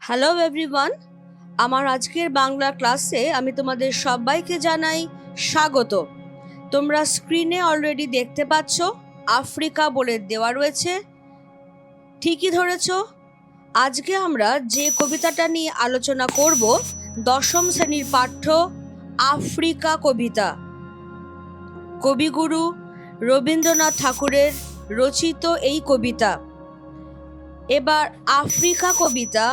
Hello everyone, আমার আজকের বাংলা ক্লাসে আমি তোমাদের সবাইকে জানাই স্বাগত। তোমরা স্ক্রিনে অলরেডি দেখতে পাচ্ছ আফ্রিকা বলে দেওয়া রয়েছে। ঠিকই ধরেছ, আজকে আমরা যে কবিতাটা নিয়ে আলোচনা করব দশম শ্রেণীর পাঠ্য আফ্রিকা কবিতা। কবিগুরু রবীন্দ্রনাথ ঠাকুরের রচিত এই কবিতা। এবার আফ্রিকা কবিতা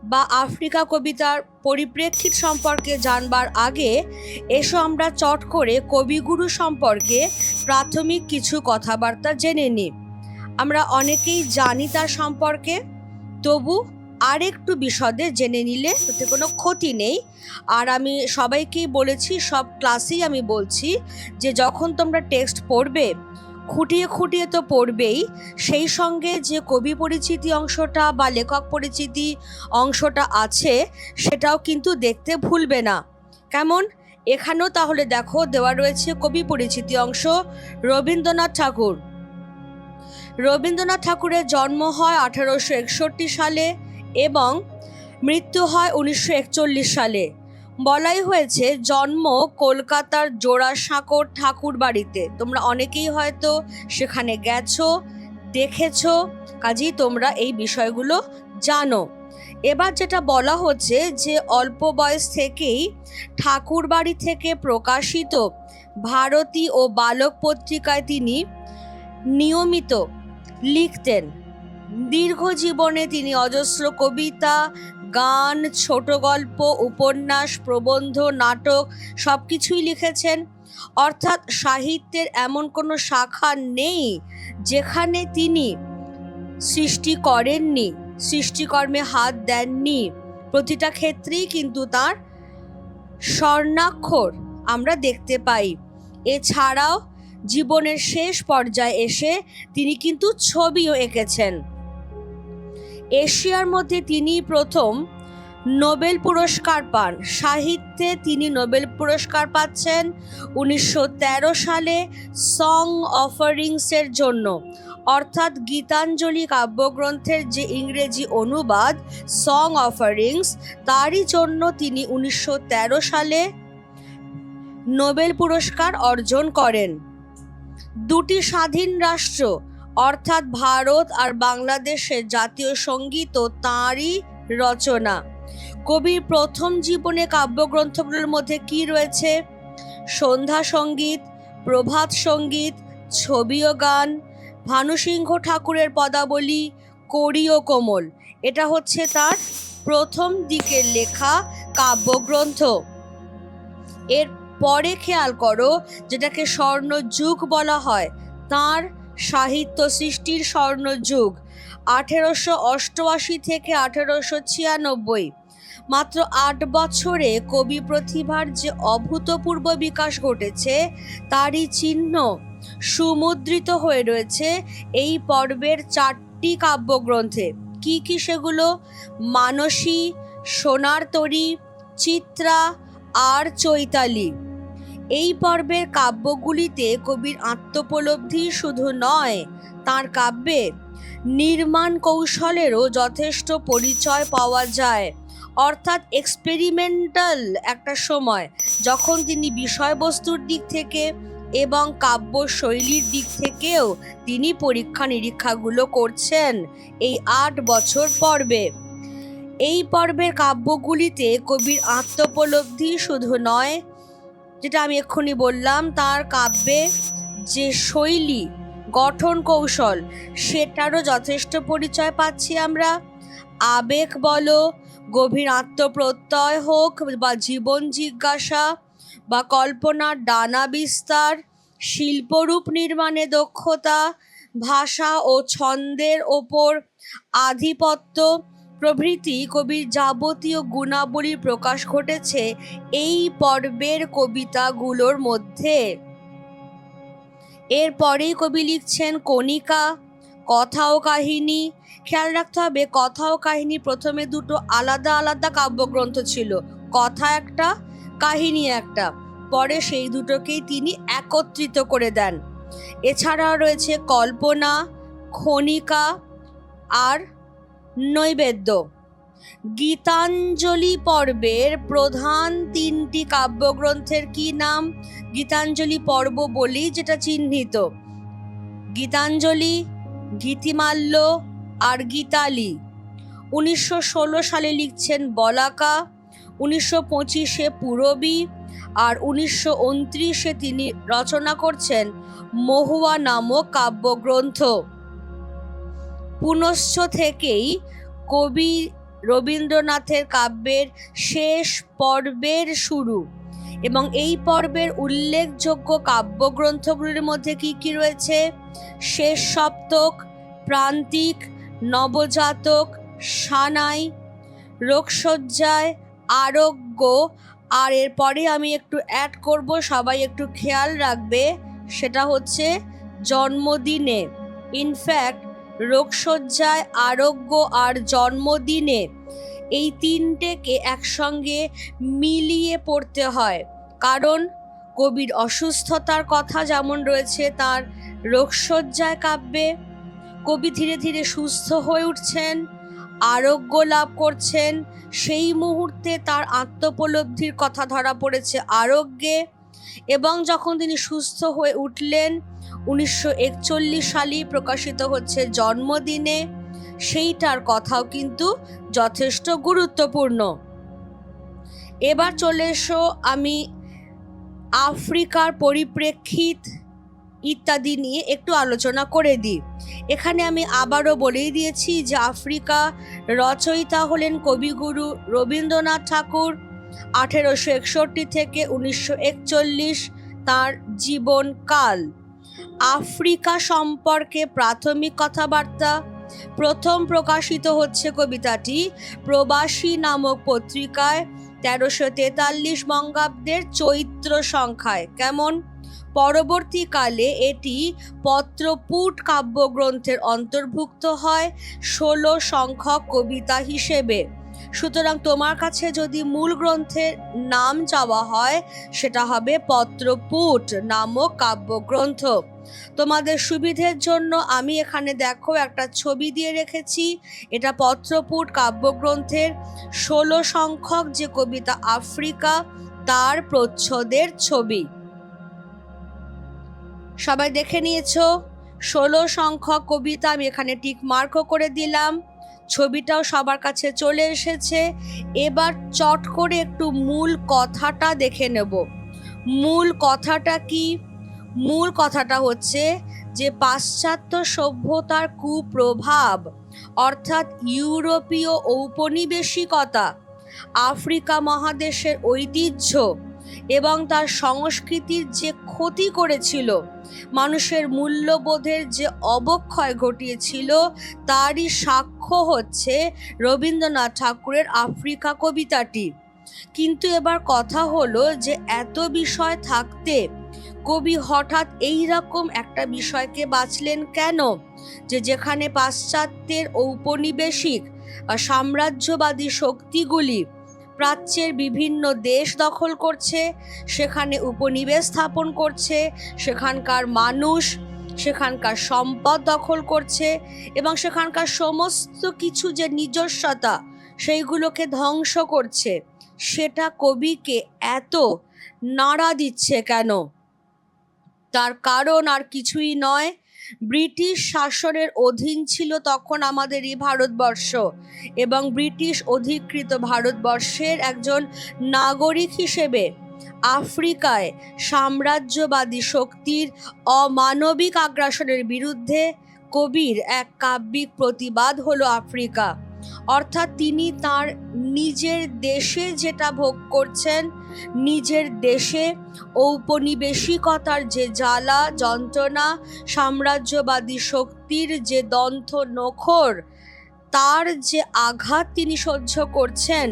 বা আফ্রিকা কবিতার পরিপ্রেক্ষিত সম্পর্কে জানবার আগে এসো আমরা চট করে কবিগুরু সম্পর্কে প্রাথমিক কিছু কথাবার্তা জেনে নিই। আমরা অনেকেই জানি তার সম্পর্কে, তবু আরেকটু বিশদে জেনে নিলে তাতে কোনো ক্ষতি নেই। আর আমি সবাইকেই বলেছি, সব ক্লাসেই আমি বলছি যে যখন তোমরা টেক্সট পড়বে খুঁটিয়ে খুঁটিয়ে তো পড়বেই, সেই সঙ্গে যে কবি পরিচিতি অংশটা বা লেখক পরিচিতি অংশটা আছে সেটাও কিন্তু দেখতে ভুলবে না। কেমন? এখানেও তাহলে দেখো দেওয়া রয়েছে কবি পরিচিতি অংশ। রবীন্দ্রনাথ ঠাকুর। রবীন্দ্রনাথ ঠাকুরের জন্ম হয় 1861 সালে এবং মৃত্যু হয় 1941 সালে। বলাই হয়েছে জন্ম কলকাতার জোড়াসাঁকোর ঠাকুর বাড়িতে। তোমরা অনেকেই হয়তো সেখানে গেছো, দেখেছো, কাজেই তোমরা এই বিষয়গুলো জানো। এবার যেটা বলা হচ্ছে যে অল্প বয়স থেকেই ঠাকুর বাড়ি থেকে প্রকাশিত ভারতী ও বালক পত্রিকায় তিনি নিয়মিত লিখতেন। দীর্ঘ জীবনে তিনি অজস্র কবিতা, গান, ছোট গল্প, উপন্যাস, প্রবন্ধ, নাটক সবকিছুই লিখেছেন। অর্থাৎ সাহিত্যের এমন কোনো শাখা নেই যেখানে তিনি সৃষ্টি করেননি, সৃষ্টিকর্মে হাত দেননি। প্রতিটা ক্ষেত্রেই কিন্তু তার স্বর্ণাক্ষর আমরা দেখতে পাই। এছাড়াও জীবনের শেষ পর্যায়ে এসে তিনি কিন্তু ছবিও এঁকেছেন। এশিয়ার মধ্যে তিনি প্রথম নোবেল পুরস্কার পান। সাহিত্যে তিনি নোবেল পুরস্কার পাচ্ছেন 1913 সালে সং অফারিংসের জন্য। অর্থাৎ গীতাঞ্জলি কাব্যগ্রন্থের যে ইংরেজি অনুবাদ সং অফারিংস, তারই জন্য তিনি 1913 সালে নোবেল পুরস্কার অর্জন করেন। দুটি স্বাধীন রাষ্ট্র অর্থাৎ ভারত আর বাংলাদেশের জাতীয় সঙ্গীতও তাঁরই রচনা। কবির প্রথম জীবনে কাব্যগ্রন্থগুলোর মধ্যে কি রয়েছে? সন্ধ্যা সঙ্গীত, প্রভাত সঙ্গীত, ছবি ও গান, ভানুসিংহ ঠাকুরের পদাবলী, কড়ি ও কোমল। এটা হচ্ছে তার প্রথম দিকের লেখা কাব্যগ্রন্থ। এর পরে খেয়াল করো, যেটাকে স্বর্ণযুগ বলা হয়, তার সাহিত্য সৃষ্টির স্বর্ণযুগ 1888 থেকে 1896। মাত্র 8 বছরে কবি প্রতিভার যে অভূতপূর্ব বিকাশ ঘটেছে তারই চিহ্ন সুমুদ্রিত হয়ে রয়েছে এই পর্বের 4টি কাব্যগ্রন্থে। কি কি সেগুলো? মানসী, সোনার তরী, চিত্রা আর চৈতালি। এই পর্বের কাব্যগুলিতে কবির আত্মোপলব্ধি শুধু নয়, তাঁর কাব্যে নির্মাণ কৌশলেরও যথেষ্ট পরিচয় পাওয়া যায়। অর্থাৎ এক্সপেরিমেন্টাল একটা সময়, যখন তিনি বিষয়বস্তুর দিক থেকে এবং কাব্য শৈলীর দিক থেকেও তিনি পরীক্ষা নিরীক্ষাগুলো করছেন এই 8 বছর পর্বে। এই পর্বের কাব্যগুলিতে কবির আত্মোপলব্ধি শুধু নয়, যেটা আমি এক্ষুনি বললাম, তার কাব্যে যে শৈলী, গঠন কৌশল, সেটারও যথেষ্ট পরিচয় পাচ্ছি আমরা। আবেগ বলো, গভীর আত্মপ্রত্যয় হোক বা জীবন জিজ্ঞাসা বা কল্পনার ডানা বিস্তার, শিল্পরূপ নির্মাণে দক্ষতা, ভাষা ও ছন্দের ওপর আধিপত্য প্রভৃতি কবির যাবতীয় গুণাবলীর প্রকাশ ঘটেছে এই পর্বের কবিতাগুলোর মধ্যে। এরপরেই কবি লিখছেন কণিকা, কথা ও কাহিনী। খেয়াল রাখতে হবে, কথা ও কাহিনী প্রথমে দুটো আলাদা আলাদা কাব্যগ্রন্থ ছিল, কথা একটা, কাহিনী একটা। পরে সেই দুটোকেই তিনি একত্রিত করে দেন। এছাড়াও রয়েছে কল্পনা, খনিকা আর নৈবেদ্য। গীতাঞ্জলি পর্বের প্রধান তিনটি কাব্যগ্রন্থের কি নাম? গীতাঞ্জলি পর্ব বলেই যেটা চিহ্নিত। গীতাঞ্জলি, গীতিমাল্য আর গীতালি। 1916 সালে লিখছেন বলাকা, 1925-এ পূরবী, আর 1929-এ তিনি রচনা করছেন মহুয়া নামক কাব্যগ্রন্থ। পুনশ্চ থেকেই কবি রবীন্দ্রনাথের কাব্যের শেষ পর্বের শুরু, এবং এই পর্বের উল্লেখযোগ্য কাব্যগ্রন্থগুলির মধ্যে কি কি রয়েছে? শেষ সপ্তক, প্রান্তিক, নবজাতক, সানাই, রোগশয্যায়, আরোগ্য, আর এরপরে আমি একটু অ্যাড করব, সবাই একটু খেয়াল রাখবে, সেটা হচ্ছে জন্মদিনে। ইনফ্যাক্ট রোগশয্যায়, আরোগ্য আর জন্মদিনে এই তিনটেকে একসঙ্গে মিলিয়ে পড়তে হয়, কারণ কবির অসুস্থতার কথা যেমন রয়েছে তার রোগশয্যায় কাব্যে, কবি ধীরে ধীরে সুস্থ হয়ে উঠছেন, আরোগ্য লাভ করছেন, সেই মুহূর্তে তার আত্মোপলব্ধির কথা ধরা পড়েছে আরোগ্যে, এবং যখন তিনি সুস্থ হয়ে উঠলেন 1941 সালেই প্রকাশিত হচ্ছে জন্মদিনে, সেইটার কথাও কিন্তু যথেষ্ট গুরুত্বপূর্ণ। এবার চলে এসো আমি আফ্রিকার পরিপ্রেক্ষিত ইত্যাদি নিয়ে একটু আলোচনা করে দিই। এখানে আমি আবারও বলেই দিয়েছি যে আফ্রিকা রচয়িতা হলেন কবিগুরু রবীন্দ্রনাথ ঠাকুর। 1861 থেকে 1941 তার জীবনকাল। আফ্রিকা সম্পর্কে প্রাথমিক কথাবার্তা। প্রথম প্রকাশিত হচ্ছে কবিতাটি প্রবাসী নামক পত্রিকায় 1343 বঙ্গাব্দের চৈত্র সংখ্যায়। কেমন? পরবর্তীকালে এটি পত্রপুট কাব্যগ্রন্থের অন্তর্ভুক্ত হয় 16 সংখ্যক কবিতা হিসেবে। সুতরাং তোমার কাছে যদি মূল গ্রন্থের নাম চাওয়া হয় সেটা হবে পত্রপুট নামক কাব্যগ্রন্থ। তোমাদের সুবিধের জন্য আমি এখানে দেখো একটা ছবি দিয়ে রেখেছি। এটা পত্রপুট কাব্যগ্রন্থের 16 সংখ্যক যে কবিতা আফ্রিকা তার প্রচ্ছদের ছবি। সবাই দেখে নিয়েছো? 16 সংখ্যক কবিতা আমি এখানে টিক মার্কও করে দিলাম, ছবিটাও সবার কাছে চলে এসেছে। এবার চট করে একটু মূল কথাটা দেখে নেব। মূল কথাটা কি? মূল কথাটা হচ্ছে যে পাশ্চাত্য সভ্যতার কুপ্রভাব, অর্থাৎ ইউরোপীয় ঔপনিবেশিকতা, আফ্রিকা মহাদেশের ঐতিহ্য এবং তার সংস্কৃতির যে ক্ষতি করেছিল, মানুষের মূল্যবোধের যে অবক্ষয় ঘটিয়েছিল, তারই সাক্ষ্য হচ্ছে রবীন্দ্রনাথ ঠাকুরের আফ্রিকা কবিতাটি। কিন্তু এবার কথা হলো যে এত বিষয় থাকতে কবি হঠাৎ এই রকম একটা বিষয়কে বাছলেন কেন? যে যেখানে পাশ্চাত্যের ঔপনিবেশিক সাম্রাজ্যবাদী শক্তিগুলি প্রাচ্যের বিভিন্ন দেশ দখল করছে, সেখানে উপনিবেশ স্থাপন করছে, সেখানকার মানুষ, সেখানকার সম্পদ দখল করছে এবং সেখানকার সমস্ত কিছু যে নিজস্বতা সেইগুলোকে ধ্বংস করছে, সেটা কবিকে এত নাড়া দিচ্ছে কেন? তার কারণ আর কিছুই নয়, ব্রিটিশ শাসনের অধীন ছিল তখন আমাদের এই ভারতবর্ষ, এবং ব্রিটিশ অধিকৃত ভারতবর্ষের একজন নাগরিক হিসেবে আফ্রিকায় সাম্রাজ্যবাদী শক্তির অমানবিক আগ্রাসনের বিরুদ্ধে কবির এক কাব্যিক প্রতিবাদ হলো আফ্রিকা। অর্থাৎ তিনি তার নিজের দেশে যেটা ভোগ করছেন, নিজের দেশে ঔপনিবেশিকতার যে জ্বালা যন্ত্রণা, সাম্রাজ্যবাদী শক্তির যে দন্থ নখর, তার যে আঘাত তিনি সহ্য করছেন,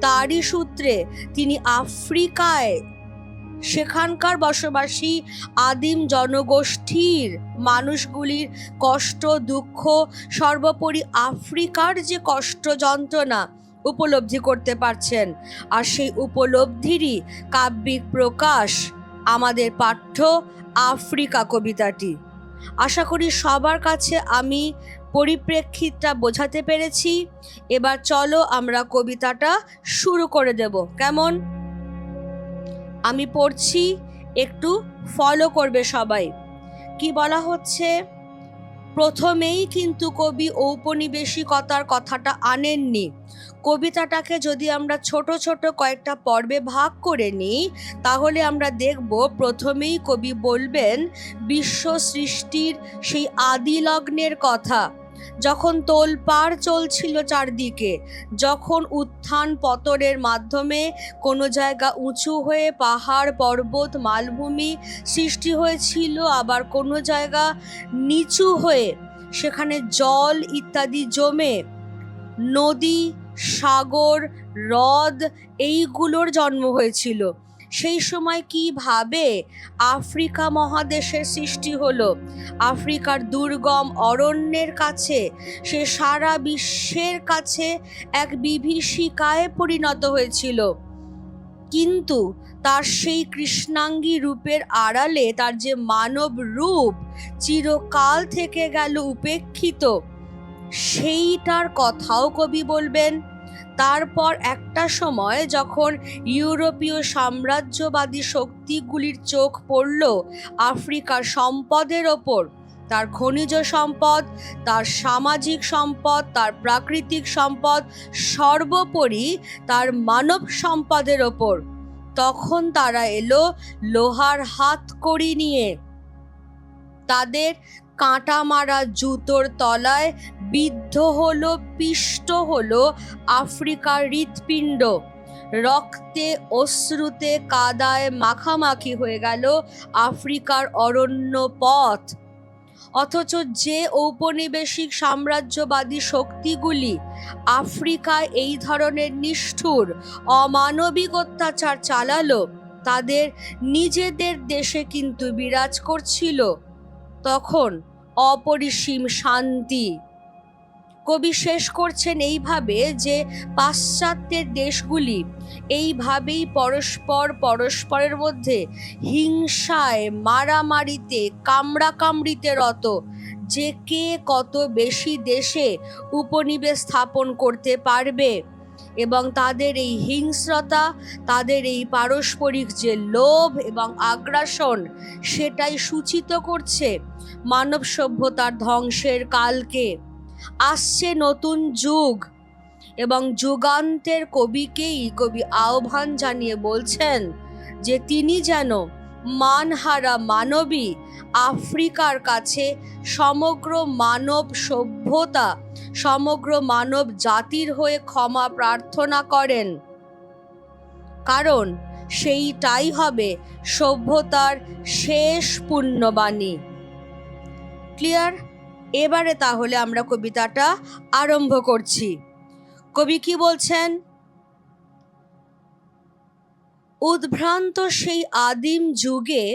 তারই সূত্রে তিনি আফ্রিকায় সেখানকার বসবাসী আদিম জনগোষ্ঠীর মানুষগুলির কষ্ট দুঃখ, সর্বোপরি আফ্রিকার যে কষ্ট যন্ত্রণা উপলব্ধি করতে পারছেন। আর সেই উপলব্ধিরই কাব্যিক প্রকাশ আমাদের পাঠ্য আফ্রিকা কবিতাটি। আশা করি সবার কাছে আমি পরিপ্রেক্ষিতটা বোঝাতে পেরেছি। এবার চলো আমরা কবিতাটা শুরু করে দেব। কেমন? আমি পড়ছি, একটু ফলো করবে সবাই। কি বলা হচ্ছে? প্রথমেই কিন্তু কবি ঔপনিবেশিকতার কথাটা আনেননি। কবিতাটাকে যদি আমরা ছোট ছোট কয়েকটা পর্বে ভাগ করে নিই, তাহলে আমরা দেখব প্রথমেই কবি বলবেন বিশ্ব সৃষ্টির সেই আদি লগ্নের কথা, যখন তোলপাড় চলছিল চারদিকে, যখন উত্থান পতনের মাধ্যমে কোনো জায়গা উঁচু হয়ে পাহাড় পর্বত মালভূমি সৃষ্টি হয়েছিল, আবার কোনো জায়গা নিচু হয়ে সেখানে জল ইত্যাদি জমে নদী, সাগর, হ্রদ এইগুলোর জন্ম হয়েছিল। সেই সময় কিভাবে আফ্রিকা মহাদেশের সৃষ্টি হলো, আফ্রিকার দুর্গম অরণ্যের কাছে সে সারা বিশ্বের কাছে এক বিভীষিকায় পরিণত হয়েছিল। কিন্তু তার সেই কৃষ্ণাঙ্গী রূপের আড়ালে তার যে মানব রূপ চিরকাল থেকে গেল উপেক্ষিত, সেইটার কথাও কবি বলবেন। তারপর একটা সময় যখন ইউরোপীয় সাম্রাজ্যবাদী শক্তিগুলির চোখ পড়ল আফ্রিকার সম্পদের ওপর, তার খনিজ সম্পদ, তার সামাজিক সম্পদ, তার প্রাকৃতিক সম্পদ, সর্বোপরি তার মানব সম্পদের ওপর, তখন তারা এলো লোহার হাতকড়ি নিয়ে। তাদের কাঁটা মারা জুতোর তলায় বিদ্ধ হলো, পিষ্ট হলো আফ্রিকার হৃৎপিণ্ড। রক্তে অশ্রুতে কাদায় মাখামাখি হয়ে গেল আফ্রিকার অরণ্য পথ। অথচ যে ঔপনিবেশিক সাম্রাজ্যবাদী শক্তিগুলি আফ্রিকায় এই ধরনের নিষ্ঠুর অমানবিক অত্যাচার চালালো, তাদের নিজেদের দেশে কিন্তু বিরাজ করছিল তখন অপরিসীম শান্তি। কবি শেষ করছেন এইভাবে যে পাশ্চাত্যের দেশগুলি এইভাবেই পরস্পরের মধ্যে হিংসায়, মারামারিতে, কামড়াকামড়িতে রত, যে কে কত বেশি দেশে উপনিবেশ স্থাপন করতে পারবে। এবং তাদের এই হিংস্রতা, তাদের এই পারস্পরিক যে লোভ এবং আগ্রাসন, সেটাই সূচিত করছে মানব সভ্যতার ধ্বংসের কালকে। আসছে নতুন যুগ, এবং যুগান্তের কবিকেই কবি আহ্বান জানিয়ে বলছেন যে তিনি যেন মানহারা মানবী আফ্রিকার কাছে সমগ্র মানব সভ্যতা, সমগ্র মানব জাতির হয়ে ক্ষমা প্রার্থনা করেন, কারণ সেইটাই হবে সভ্যতার শেষ পুণ্যবাণী। ক্লিয়ার? এবারে তাহলে আমরা কবিতাটা আরম্ভ করছি। কবি কি বলছেন? উদ্ভ্রান্ত সেই আদিম যুগে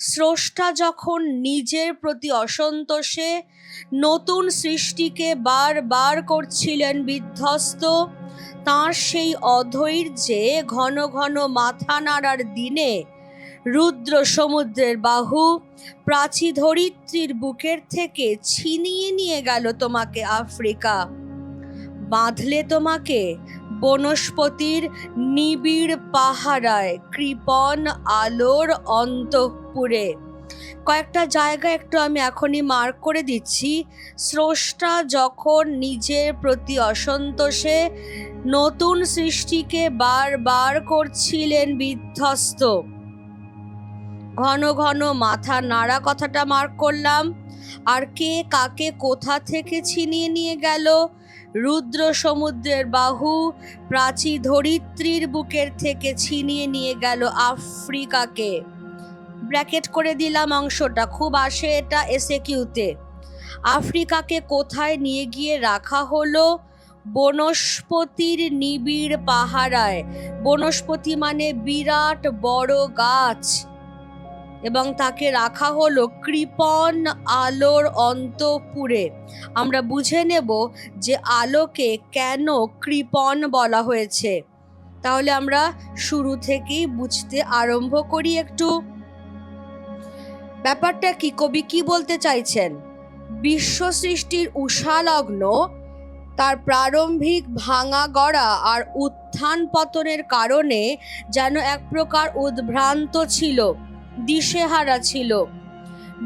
স্রষ্টা যখন নিজের প্রতি অসন্তোষে নতুন সৃষ্টিকে বারবার করছিলেন বিধ্বস্ত, তাঁর সেই অধৈর্যে ঘন ঘন মাথা নাড়ার দিনে রুদ্র সমুদ্রের বাহু প্রাচী ধরিত্রীর বুকের থেকে ছিনিয়ে নিয়ে গেল তোমাকে আফ্রিকা, বাঁধলে তোমাকে বনস্পতির নিবিড় পাহারায় কৃপণ আলোর অন্তঃপুরে। কয়েকটা জায়গা একটু আমি এখনই মার্ক করে দিচ্ছি। স্রষ্টা যখন নিজের প্রতি অসন্তোষে নতুন সৃষ্টিকে বারবার করছিলেন বিধ্বস্ত, ঘন ঘন মাথা নাড়া কথাটা মার্ক করলাম। আর কে কাকে কোথা থেকে ছিনিয়ে নিয়ে গেল? রুদ্র সমুদ্রের বাহু প্রাচী ধরিত্রীর বুকের থেকে ছিনিয়ে নিয়ে গেল আফ্রিকাকে। ব্র্যাকেট করে দিলাম অংশটা, খুব আসে এটা এসএকিউতে। আফ্রিকাকে কোথায় নিয়ে গিয়ে রাখা হলো? বনস্পতির নিবিড় পাহারায়। বনস্পতি মানে বিরাট বড় গাছ, এবং তাকে রাখা হলো কৃপণ আলোর অন্তঃপুরে। আমরা বুঝে নেব যে আলোকে কেন কৃপণ বলা হয়েছে। তাহলে আমরা শুরু থেকেই বুঝতে আরম্ভ করি একটু। ব্যাপারটা কি, কবি কি বলতে চাইছেন? বিশ্ব সৃষ্টির উষালগ্ন, তার প্রারম্ভিক ভাঙা গড়া আর উত্থান পতনের কারণে যেন এক প্রকার উদ্ভ্রান্ত ছিল, দিশেহারা ছিল।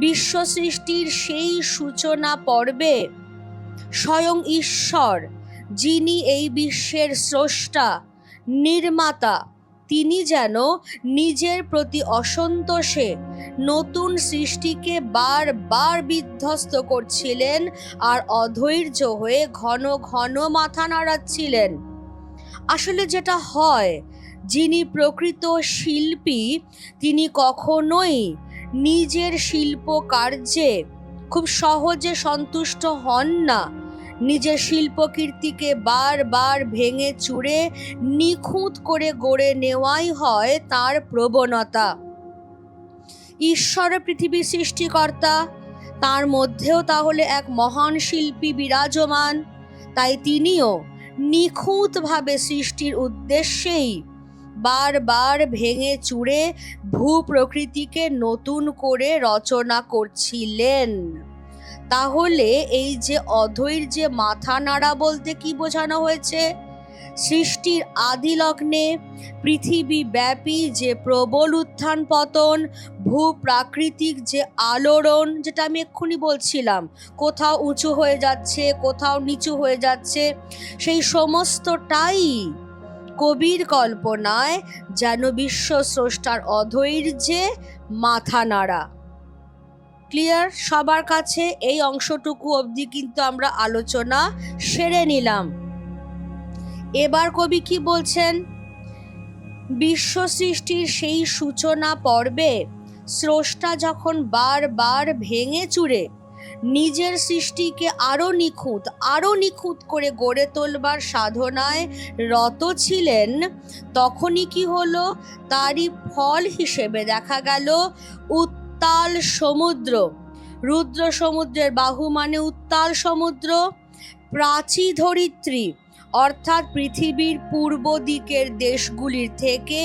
বিশ্ব সৃষ্টির সেই সূচনা পর্বে স্বয়ং ঈশ্বর, যিনি এই বিশ্বের স্রষ্টা, নির্মাতা, তিনি যেন নিজের প্রতি অসন্তোষে নতুন সৃষ্টিকে বারবার বিধ্বস্ত করছিলেন আর অধৈর্য হয়ে ঘন ঘন মাথা নাড়াচ্ছিলেন। আসলে যেটা হয়, যিনি প্রকৃত শিল্পী তিনি কখনোই নিজের শিল্প কার্যে খুব সহজে সন্তুষ্ট হন না। নিজের শিল্পকীর্তিকে বারবার ভেঙে চুরে নিখুঁত করে গড়ে নেওয়াই হয় তার প্রবণতা। ঈশ্বর পৃথিবীর সৃষ্টিকর্তা, তার মধ্যেও তাহলে এক মহান শিল্পী বিরাজমান, তাই তিনিও নিখুঁতভাবে সৃষ্টির উদ্দেশ্যেই বারবার ভেঙে চুরে ভূপ্রকৃতিকে নতুন করে রচনা করছিলেন। তাহলে এই যে অধৈর্যে মাথা নাড়া বলতে কি বোঝানো হয়েছে? সৃষ্টির আদি লগ্নে পৃথিবী ব্যাপী যে প্রবল উত্থান পতন, ভূপ্রাকৃতিক যে আলোড়ন, যেটা আমি এক্ষুনি বলছিলাম, কোথাও উঁচু হয়ে যাচ্ছে, কোথাও নিচু হয়ে যাচ্ছে, সেই সমস্তটাই কবির কল্পনায় যেন বিশ্ব স্রষ্টার অধৈর্যে মাথা নাড়া। ক্লিয়ার সবার কাছে? এই অংশটুকু অবধি কিন্তু আমরা আলোচনা সেরে নিলাম। এবার কবি কি বলছেন? বিশ্ব সৃষ্টির সেই সূচনা পর্বে স্রষ্টা যখন বারবার ভেঙে চুরে নিজের সৃষ্টিকে আরো নিখুঁত করে গড়ে তোলবার সাধনায় রত ছিলেন, তখনই কি হলো? তারই ফল হিসেবে দেখা গেল উত্তাল সমুদ্র, রুদ্র সমুদ্রের বাহু মানে উত্তাল সমুদ্র, প্রাচী ধরিত্রী অর্থাৎ পৃথিবীর পূর্ব দিকের দেশগুলির থেকে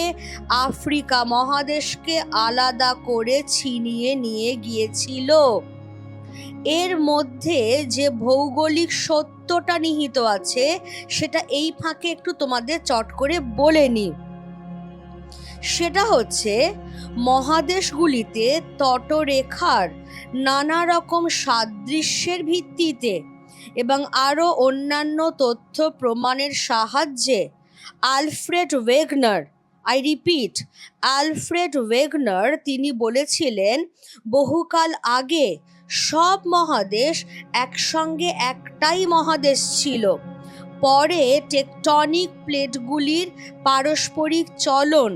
আফ্রিকা মহাদেশকে আলাদা করে ছিনিয়ে নিয়ে গিয়েছিল। এর মধ্যে যে ভৌগোলিক সত্যটা নিহিত আছে সেটা এই ফাঁকে একটু তোমাদের চট করে বলে নি। সেটা হচ্ছে, মহাদেশগুলিতে তটরেখার নানা রকম সাদৃশ্যের ভিত্তিতে এবং আরও অন্যান্য তথ্য প্রমাণের সাহায্যে আলফ্রেড ওয়েগনার, আলফ্রেড ওয়েগনার তিনি বলেছিলেন বহুকাল আগে সব মহাদেশ একসঙ্গে একটাই মহাদেশ ছিল। পরে টেকটনিক প্লেটগুলির পারস্পরিক চলন,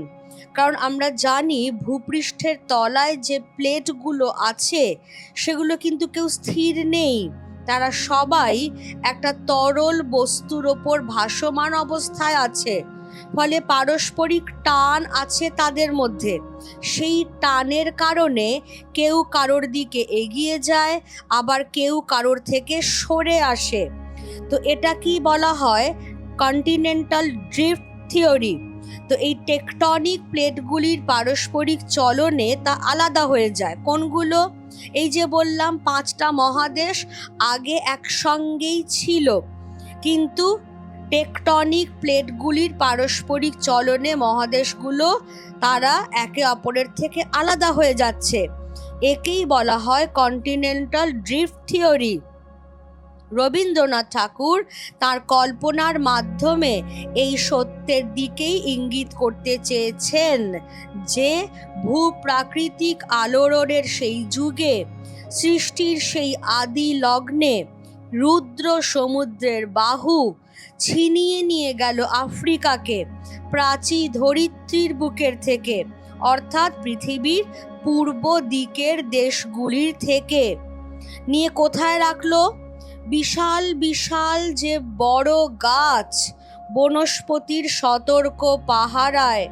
কারণ আমরা জানি ভূপৃষ্ঠের তলায় যে প্লেটগুলো আছে সেগুলো কিন্তু কেউ স্থির নেই, তারা সবাই একটা তরল বস্তুর ওপর ভাসমান অবস্থায় আছে, ফলে পারস্পরিক টান আছে তাদের মধ্যে। সেই টানের কারণে কেউ কারোর দিকে এগিয়ে যায়, আবার কেউ কারোর থেকে সরে আসে। তো এটা কি বলা হয়? Continental drift theory. তো এই টেকটনিক প্লেটগুলির পারস্পরিক চলনে তা আলাদা হয়ে যায়। কোনগুলো? এই যে বললাম 5টা মহাদেশ আগে একসঙ্গেই ছিল, কিন্তু টেকটনিক প্লেটগুলির পারস্পরিক চলনে মহাদেশগুলো তারা একে অপরের থেকে আলাদা হয়ে যাচ্ছে। একেই বলা হয় কন্টিনেন্টাল ড্রিফট থিওরি। রবীন্দ্রনাথ ঠাকুর তার কল্পনার মাধ্যমে এই সত্যের দিকেই ইঙ্গিত করতে চেয়েছেন যে ভূপ্রাকৃতিক আলোড়নের সেই যুগে, সৃষ্টির সেই আদি লগ্নে রুদ্র সমুদ্রের বাহু ছিনিয়ে নিয়ে গেল আফ্রিকাকে প্রাচী ধরিত্রীর বুকের থেকে, অর্থাৎ পৃথিবীর পূর্ব দিকের দেশগুলির থেকে নিয়ে কোথায় রাখলো? বিশাল বিশাল যে বড় গাছ বনস্পতির সতর্ক পাহারায়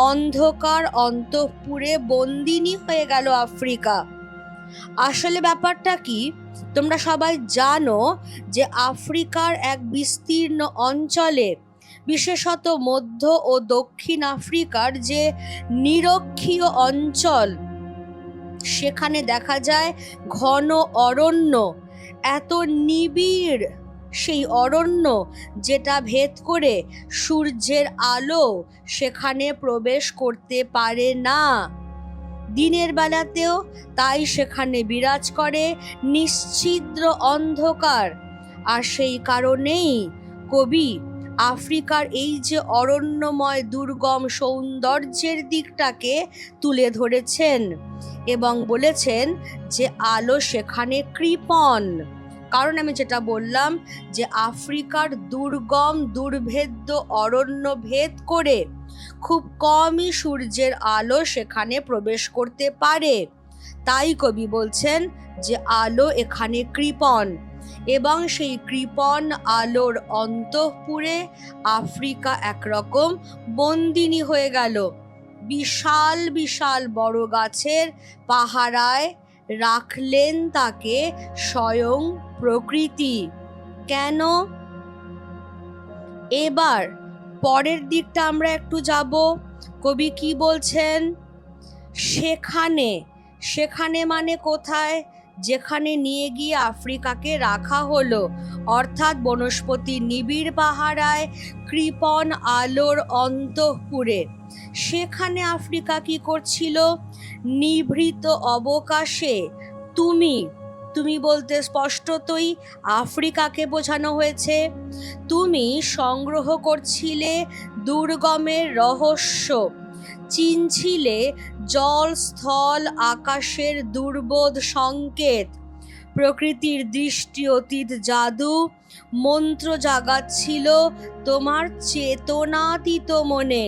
অন্ধকার অন্তঃপুরে বন্দিনী হয়ে গেল আফ্রিকা। আসলে ব্যাপারটা কি, তোমরা সবাই জানো যে আফ্রিকার এক বিস্তীর্ণ অঞ্চলে, বিশেষত মধ্য ও দক্ষিণ আফ্রিকার যে নিরক্ষীয় অঞ্চল, সেখানে দেখা যায় ঘন অরণ্য, এত নিবিড় সেই অরণ্য যেটা ভেদ করে সূর্যের আলো সেখানে প্রবেশ করতে পারে না। দিনের বেলাতেও তাই সেখানে বিরাজ করে নিশ্ছিদ্র অন্ধকার। আর সেই কারণেই কবি আফ্রিকার এই যে অরণ্যময় দুর্গম সৌন্দর্যের দিকটাকে তুলে ধরেছেন এবং বলেছেন যে আলো সেখানে কৃপণ। কারণ আমি যেটা বললাম যে আফ্রিকার দুর্গম দুর্ভেদ্য অরণ্য ভেদ করে খুব কমই সূর্যের আলো সেখানে প্রবেশ করতে পারে। তাই কবি বলছেন যে আলো এখানে কৃপণ, এবং সেই কৃপণ আলোর অন্তঃপুরে আফ্রিকা একরকম বন্দিনী হয়ে গেল। বিশাল বিশাল বড় গাছের পাহারায় রাখলেন তাকে স্বয়ং প্রকৃতি। কেন? এবার পরের দিকটা আমরা একটু যাব। কবি কি বলছেন? সেখানে, সেখানে মানে কোথায়? যেখানে নিয়ে গিয়ে আফ্রিকাকে রাখা হলো, অর্থাৎ বনস্পতি নিবিড় পাহারায় কৃপণ আলোর অন্তঃপুরে। সেখানে আফ্রিকা কি করছিল? নিভৃত অবকাশে তুমি, তুমি বলতে স্পষ্টতই আফ্রিকাকে বোঝানো হয়েছে। তুমি সংগ্রহ করছিলে দুর্গমের রহস্য, চিনছিলে জল স্থল আকাশের দুর্বোধ সংকেত। প্রকৃতির দৃষ্টি অতীত জাদু মন্ত্র জাগাচ্ছিল তোমার চেতনাতীত মনে।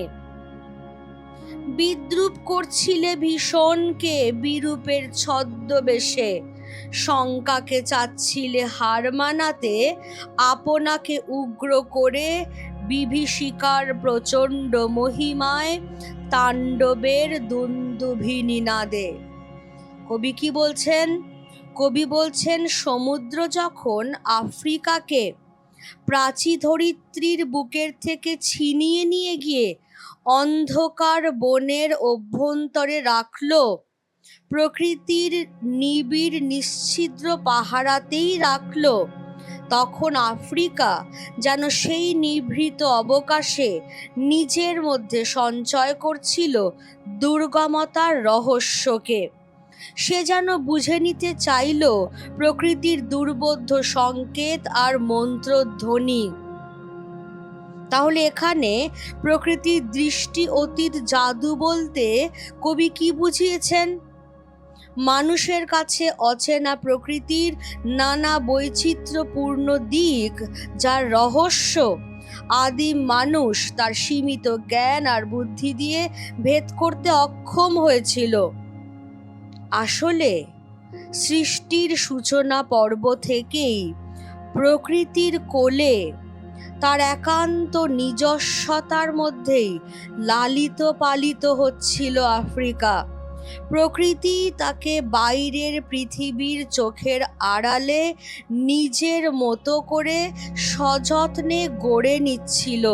বিদ্রুপ করছিলে ভীষণকে বিরূপের ছদ্মবেশে, শঙ্কাকে চাচ্ছিলে হার মানাতে আপনাকে উগ্র করে বিভীষিকার প্রচণ্ড মহিমায় তাণ্ডবের দুন্দুভিনী নাদে। কবি কি বলছেন? কবি বলছেন সমুদ্র যখন আফ্রিকাকে প্রাচী ধরিত্রীর বুকের থেকে ছিনিয়ে নিয়ে গিয়ে অন্ধকার বনের অভ্যন্তরে রাখল, প্রকৃতির নিবিড় নিশ্ছিদ্র পাহারাতেই রাখল, তখন আফ্রিকা যেন সেই নিভৃত অবকাশে নিজের মধ্যে সঞ্চয় করছিল দুর্গমতার রহস্যকে। সে যেন বুঝে নিতে চাইল প্রকৃতির দুর্বোধ্য সংকেত আর মন্ত্রধ্বনি। তাহলে এখানে প্রকৃতির দৃষ্টি অতীত জাদু বলতে কবি কি বুঝিয়েছেন? মানুষের কাছে অচেনা প্রকৃতির নানা বৈচিত্র্যপূর্ণ দিক, যার রহস্য আদিম মানুষ তার সীমিত জ্ঞান আর বুদ্ধি দিয়ে ভেদ করতে অক্ষম হয়েছিল। আসলে সৃষ্টির সূচনা পর্ব থেকেই প্রকৃতির কোলে তার একান্ত নিজস্বতার মধ্যেই লালিত পালিত হচ্ছিল আফ্রিকা। প্রকৃতি তাকে বাইরের পৃথিবীর চোখের আড়ালে নিজের মতো করে সযত্নে গড়ে নিচ্ছিল।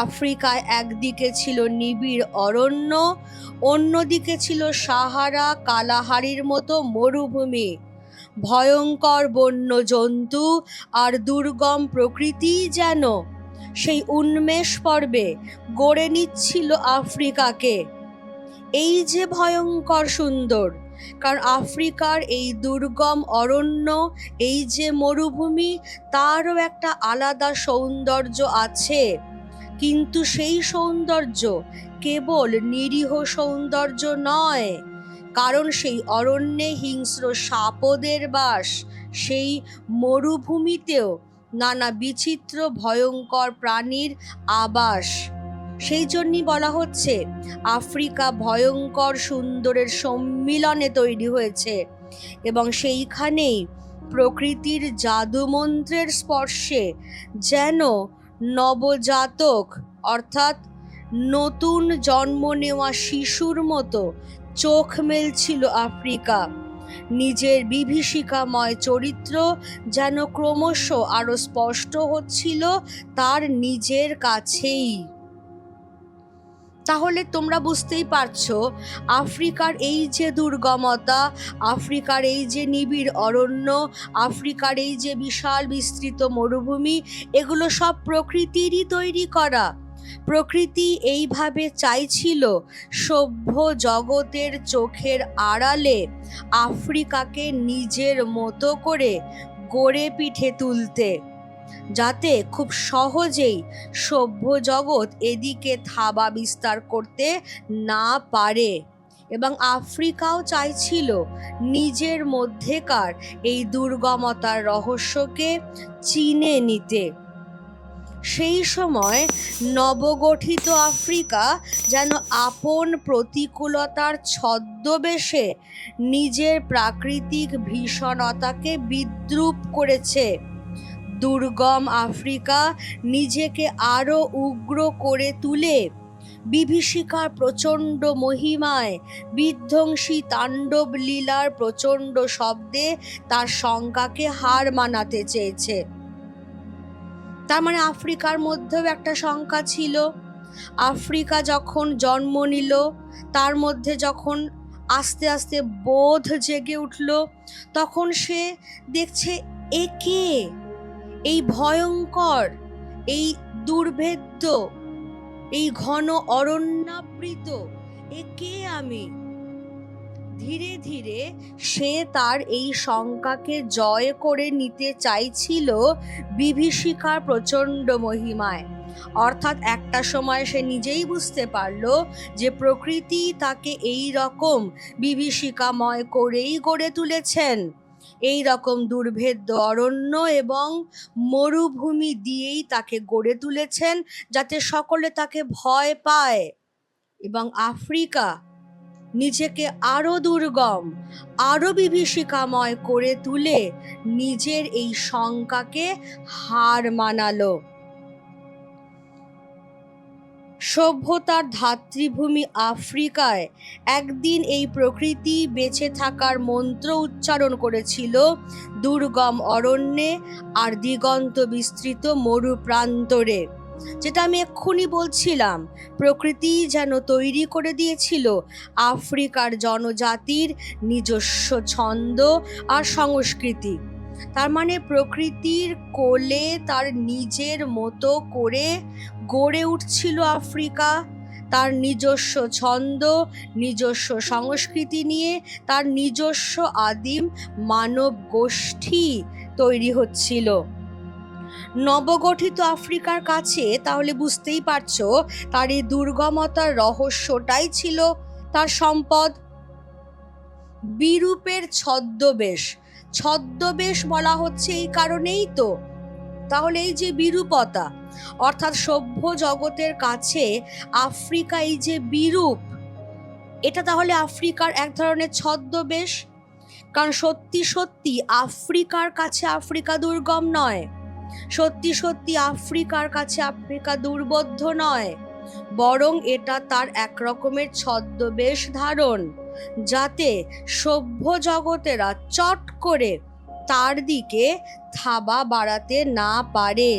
আফ্রিকায় একদিকে ছিল নিবিড় অরণ্য, অন্যদিকে ছিল সাহারা কালাহারির মতো মরুভূমি। ভয়ঙ্কর বন্য জন্তু আর দুর্গম প্রকৃতি যেন সেই উন্মেষ পর্বে গড়ে নিচ্ছিল আফ্রিকাকে। এই যে ভয়ঙ্কর সুন্দর, কারণ আফ্রিকার এই দুর্গম অরণ্য, এই যে মরুভূমি, তারও একটা আলাদা সৌন্দর্য আছে। কিন্তু সেই সৌন্দর্য কেবল নিরীহ সৌন্দর্য নয়, কারণ সেই অরণ্যে হিংস্র সাপদের বাস, সেই মরুভূমিতেও নানা বিচিত্র ভয়ঙ্কর প্রাণীর আবাস। সেই জন্যই বলা হচ্ছে আফ্রিকা ভয়ঙ্কর সুন্দরের সম্মিলনে তৈরি হয়েছে, এবং সেইখানেই প্রকৃতির জাদুমন্ত্রের স্পর্শে যেন নবজাতক, অর্থাৎ নতুন জন্ম নেওয়া শিশুর মতো চোখ মেলছিল আফ্রিকা। নিজের বিভীষিকাময় চরিত্র যেন ক্রমশ আরো স্পষ্ট হচ্ছিল তার নিজের কাছেই। তাহলে তোমরা বুঝতেই পারছো আফ্রিকার এই যে দুর্গমতা, আফ্রিকার এই যে নিবিড় অরণ্য, আফ্রিকার এই যে বিশাল বিস্তৃত মরুভূমি, এগুলো সব প্রকৃতিরই তৈরি করা। প্রকৃতি এইভাবে চাইছিল সভ্য জগতের চোখের আড়ালে আফ্রিকাকে নিজের মতো করে গড়ে পিঠে তুলতে, যাতে খুব সহজেই সভ্য জগৎ এদিকে থাবা বিস্তার করতে না পারে। এবং আফ্রিকাও চাইছিল নিজের মধ্যেকার এই দুর্গমতার রহস্যকে চিনে নিতে। সেই সময় নবগঠিত আফ্রিকা যেন আপন প্রতিকূলতার ছদ্মবেশে নিজের প্রাকৃতিক ভীষণতাকে বিদ্রূপ করেছে। দুর্গম আফ্রিকা নিজেকে আরো উগ্র করে তুলে বিভীষিকার প্রচণ্ড মহিমায়, বিধ্বংসী তাণ্ডব লীলার প্রচণ্ড শব্দে তার শঙ্কাকে হার মানাতে চেয়েছে। তার মানে আফ্রিকার মধ্যেও একটা শঙ্কা ছিল। আফ্রিকা যখন জন্ম নিল, তার মধ্যে যখন আস্তে আস্তে বোধ জেগে উঠল, তখন সে দেখছে একে, এই ভয়ঙ্কর, এই দুর্ভেদ্য, এই ঘন অরণ্যাবৃত, একে আমি। ধীরে ধীরে সে তার এই শঙ্কাকে জয় করে নিতে চাইছিল বিভীষিকার প্রচণ্ড মহিমায়। অর্থাৎ একটা সময় সে নিজেই বুঝতে পারল যে প্রকৃতি তাকে এই রকম বিভীষিকাময় করেই গড়ে তুলেছেন, এই রকম দুর্ভেদ্য অরণ্য এবং মরুভূমি দিয়েই তাকে গড়ে তুলেছেন, যাতে সকলে তাকে ভয় পায়। এবং আফ্রিকা নিজেকে আরো দুর্গম, আরো বিভীষিকাময় করে তুলে নিজের এই শঙ্কাকে হার মানালো। সভ্যতার ধাত্রীভূমি আফ্রিকায় একদিন এই প্রকৃতি বেঁচে থাকার মন্ত্র উচ্চারণ করেছিল দুর্গম অরণ্যে আর দিগন্ত বিস্তৃত মরু প্রান্তরে। যেটা আমি এক্ষুনি বলছিলাম, প্রকৃতি যেন তৈরি করে দিয়েছিল আফ্রিকার জনজাতির নিজস্ব ছন্দ আর সংস্কৃতি। তার মানে প্রকৃতির কোলে তার নিজের মতো করে গড়ে উঠছিল আফ্রিকা, তার নিজস্ব ছন্দ, নিজস্ব সংস্কৃতি নিয়ে তার নিজস্ব আদিম মানব গোষ্ঠী তৈরি হচ্ছিল। নবগঠিত আফ্রিকার কাছে তাহলে বুঝতেই পারছো তার এই দুর্গমতার রহস্যটাই ছিল তার সম্পদ। বিরূপের ছদ্মবেশ, ছদ্মবেশ বলা হচ্ছে এই কারণেই তো। তাহলে এই যে বিরূপতা, অর্থাৎ সভ্য জগতের কাছে আফ্রিকা এই যে বিরূপ, এটা তাহলে আফ্রিকার এক ধরনের ছদ্মবেশ। কারণ সত্যি সত্যি আফ্রিকার কাছে আফ্রিকা দুর্গম নয়, সত্যি সত্যি আফ্রিকার কাছে আফ্রিকা দুর্বোধ্য নয়, বরং এটা তার এক রকমের ছদ্মবেশ ধারণ, যাতে সভ্য জগতেরা চট করে তার দিকে থাবা বাড়াতে না পারে।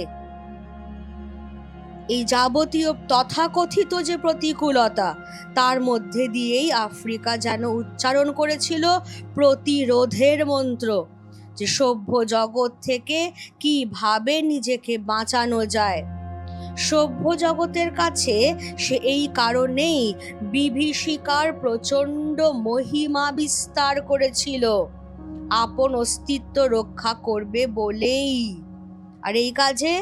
এই যাবতীয় তথাকথিত যে প্রতিকূলতা, তার মধ্যে দিয়েই আফ্রিকা যেন উচ্চারণ করেছিল প্রতিরোধের মন্ত্র, যে সভ্য জগৎ থেকে কিভাবে নিজেকে বাঁচানো যায়। সভ্য জগতের কাছে সে এই কারণেই বিভীষিকার প্রচণ্ড মহিমা বিস্তার করেছিল, আপন অস্তিত্ব রক্ষা করবে বলেই। আর এই কাজে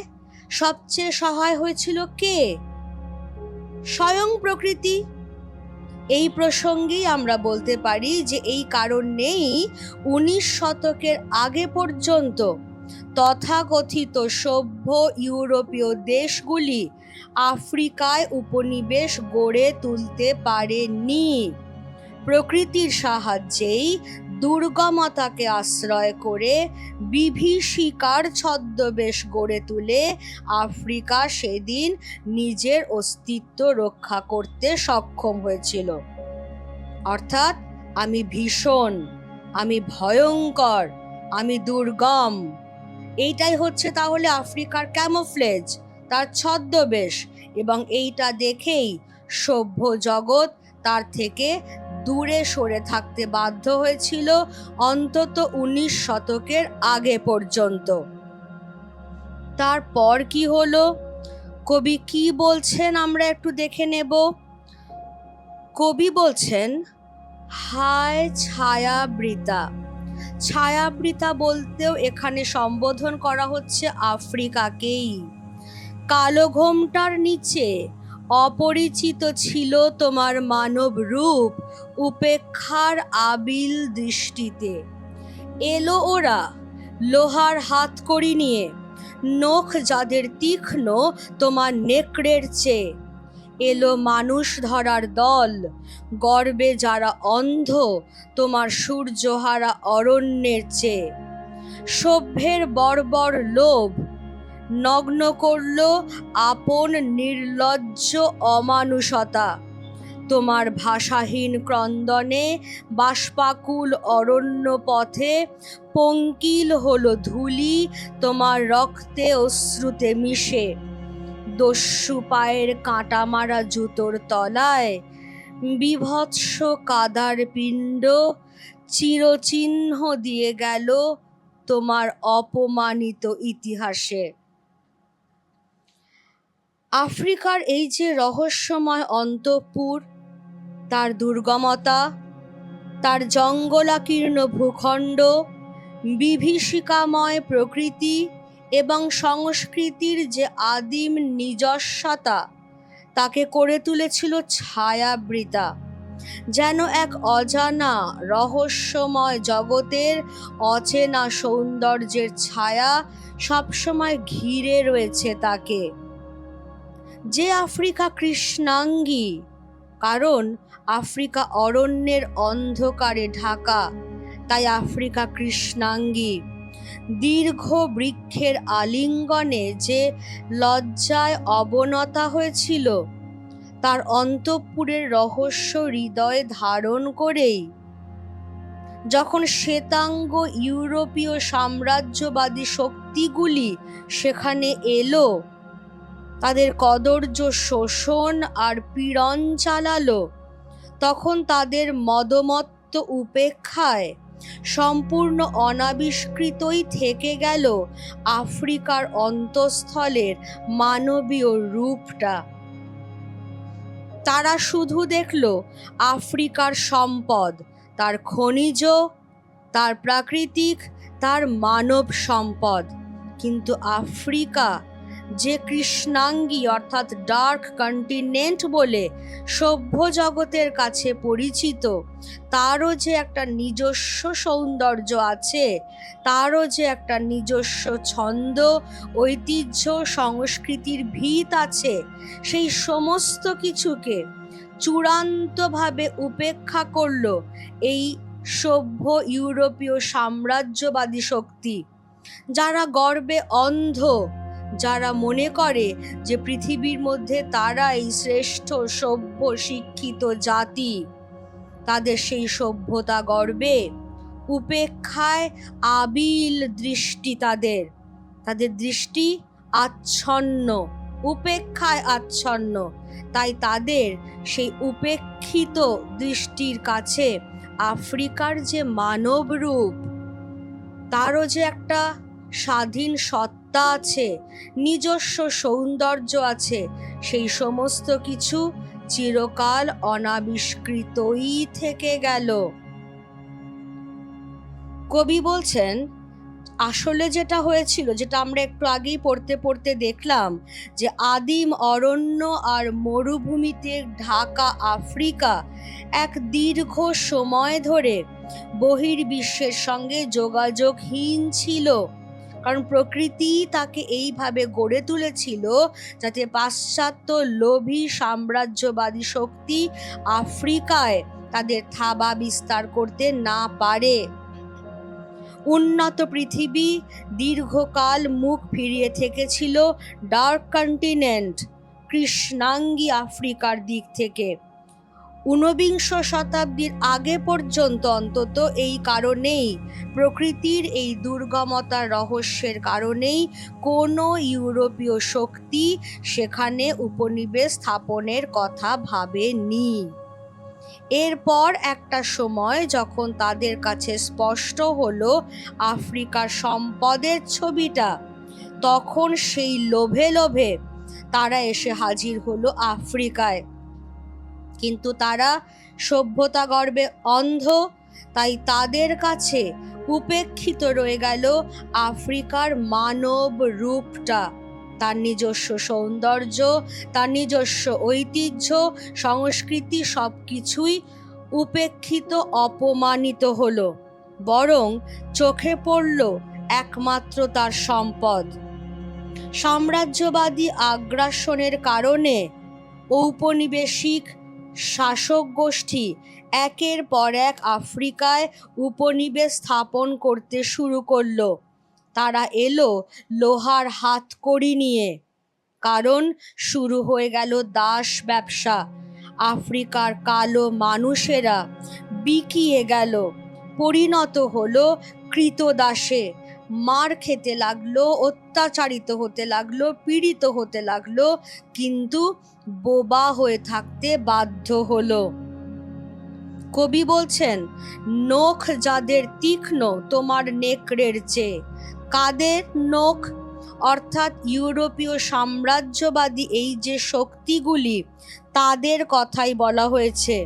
সবচেয়ে সহায় হয়েছিল কে? স্বয়ং প্রকৃতি। এই প্রসঙ্গেই আমরা বলতে পারি যে এই কারণেই 19 শতকের আগে পর্যন্ত তথাকথিত সভ্য ইউরোপীয় দেশগুলি আফ্রিকায় উপনিবেশ গড়ে তুলতে পারেনি। প্রকৃতির সাহায্যেই দুর্গমতাকে আশ্রয় করে বিভীষিকার ছদ্মবেশ গড়ে তুলে আফ্রিকা সেদিন নিজের অস্তিত্ব রক্ষা করতে সক্ষম হয়েছিল। অর্থাৎ আমি ভীষণ, আমি ভয়ঙ্কর, আমি দুর্গম, এইটাই হচ্ছে তাহলে আফ্রিকার ক্যামোফ্লেজ, তার ছদ্মবেশ। এবং এইটা দেখেই সভ্য জগৎ তার থেকে দূরে সরে থাকতে বাধ্য হয়েছিল অন্তত 19 শতকের আগে পর্যন্ত। তারপর কি হলো, কবি কি বলছেন আমরা একটু দেখে নেব। কবি বলছেন, হায় ছায়াবৃতা। ছায়াবৃতা বলতেও এখানে সম্বোধন করা হচ্ছে আফ্রিকাকেই। কালো ঘোমটার নিচে অপরিচিত ছিল তোমার মানব রূপ উপেক্ষার আবিল দৃষ্টিতে। এলো ওরা লোহার হাতকড়ি নিয়ে, নখ যাদের তীক্ষ্ণ তোমার নেকড়ের চেয়ে। এলো মানুষ ধরার দল, গর্বে যারা অন্ধ তোমার সূর্যহারা অরণ্যের চেয়ে। সভ্যের বর্বর লোভ নগ্ন করল আপন নির্লজ্জ অমানুষতা। তোমার ভাষাহীন ক্রন্দনে বাষ্পাকুল অরণ্য পথে পঙ্কিল হলো ধূলি তোমার রক্তে অশ্রুতে মিশে। দস্যু পায়ের কাঁটা মারা জুতোর তলায় বিভৎস কাদার পিণ্ড চিরচিহ্ন দিয়ে গেল তোমার অপমানিত ইতিহাসে। আফ্রিকার এই যে রহস্যময় অন্তঃপুর, তার দুর্গমতা, তার জঙ্গলাকীর্ণ ভূখণ্ড, বিভীষিকাময় প্রকৃতি এবং সংস্কৃতির যে আদিম নিজস্বতা, তাকে করে তুলেছিল ছায়াবৃতা। যেন এক অজানা রহস্যময় জগতের অচেনা সৌন্দর্যের ছায়া সবসময় ঘিরে রয়েছে তাকে। যে আফ্রিকা কৃষ্ণাঙ্গী, কারণ আফ্রিকা অরণ্যের অন্ধকারে ঢাকা, তাই আফ্রিকা কৃষ্ণাঙ্গী। দীর্ঘ বৃক্ষের আলিঙ্গনে যে লজ্জায় অবনতা হয়েছিল, তার অন্তঃপুরের রহস্য হৃদয়ে ধারণ করেই যখন শ্বেতাঙ্গ ইউরোপীয় সাম্রাজ্যবাদী শক্তিগুলি সেখানে এলো, তাদের কদর্য শোষণ আর পীড়ন চালালো, তখন তাদের মদমত্ত উপেক্ষায় সম্পূর্ণ অনাবিষ্কৃতই থেকে গেল আফ্রিকার অন্তঃস্থলের মানবীয় রূপটা। তারা শুধু দেখল আফ্রিকার সম্পদ, তার খনিজ, তার প্রাকৃতিক, তার মানব সম্পদ। কিন্তু আফ্রিকা যে কৃষ্ণাঙ্গী অর্থাৎ ডার্ক কন্টিনেন্ট বলে সভ্য জগতের কাছে পরিচিত, তারও যে একটা নিজস্ব সৌন্দর্য আছে, তারও যে একটা নিজস্ব ছন্দ, ঐতিহ্য, সংস্কৃতির ভিত আছে, সেই সমস্ত কিছুকে চূড়ান্তভাবে উপেক্ষা করল এই সভ্য ইউরোপীয় সাম্রাজ্যবাদী শক্তি, যারা গর্বে অন্ধ, যারা মনে করে যে পৃথিবীর মধ্যে তারাই শ্রেষ্ঠ সভ্য শিক্ষিত জাতি। তাদের সেই সভ্যতা গর্বে উপেক্ষায় আবিল দৃষ্টি, তাদের দৃষ্টি আচ্ছন্ন, উপেক্ষায় আচ্ছন্ন। তাই তাদের সেই উপেক্ষিত দৃষ্টির কাছে আফ্রিকার যে মানব রূপ, তারও যে একটা স্বাধীন সত্তা আছে, নিজস্ব সৌন্দর্য আছে, সেই সমস্ত কিছু চিরকাল অনাবিষ্কৃতই থেকে গেল। কবি বলছেন, আসলে যেটা হয়েছিল, যেটা আমরা একটু আগেই পড়তে পড়তে দেখলাম, যে আদিম অরণ্য আর মরুভূমিতে ঢাকা আফ্রিকা এক দীর্ঘ সময় ধরে বহির্বিশ্বের সঙ্গে যোগাযোগহীন ছিল, কারণ প্রকৃতি তাকে এইভাবে গড়ে তুলেছিল যাতে পাশ্চাত্য লোভী সাম্রাজ্যবাদী শক্তি আফ্রিকায় তাদের থাবা বিস্তার করতে না পারে। উন্নত পৃথিবী দীর্ঘকাল মুখ ফিরিয়ে থেকেছিল ডার্ক কন্টিনেন্ট কৃষ্ণাঙ্গী আফ্রিকার দিক থেকে। ঊনবিংশ শতাব্দীর আগে পর্যন্ত অন্তত এই কারণেই, প্রকৃতির এই দুর্গমতার রহস্যের কারণেই কোনো ইউরোপীয় শক্তি সেখানে উপনিবেশ স্থাপনের কথা ভাবেনি। এরপর একটা সময় যখন তাদের কাছে স্পষ্ট হলো আফ্রিকার সম্পদের ছবিটা, তখন সেই লোভে লোভে তারা এসে হাজির হলো আফ্রিকায়। কিন্তু তারা সভ্যতা গর্বে অন্ধ, তাই তাদের কাছে উপেক্ষিত রয়ে গেল আফ্রিকার মানব রূপটা, তার নিজস্ব সৌন্দর্য, তার নিজস্ব ঐতিহ্য, সংস্কৃতি সবকিছুই উপেক্ষিত, অপমানিত হলো। বরং চোখে পড়ল একমাত্র তার সম্পদ। সাম্রাজ্যবাদী আগ্রাসনের কারণে ঔপনিবেশিক শাসক গোষ্ঠী একের পর এক আফ্রিকায় উপনিবেশ স্থাপন করতে শুরু করলো। তারা এলো লোহার হাতকড়ি নিয়ে, কারণ শুরু হয়ে গেল দাস ব্যবসা। আফ্রিকার কালো মানুষেরা বিকিয়ে গেল, পরিণত হলো কৃতদাসে, মার খেতে লাগলো, অত্যাচারিত হতে লাগলো, পীড়িত হতে লাগলো, কিন্তু বোবা হয়ে থাকতে বাধ্য হলো। কবি বলছেন, নখ যাদের তীক্ষ্ণ তোমার নেকড়ের চেয়ে। কাদের নখ? অর্থাৎ ইউরোপীয় সাম্রাজ্যবাদী এই যে শক্তিগুলি, তাদের কথাই বলা হয়েছে।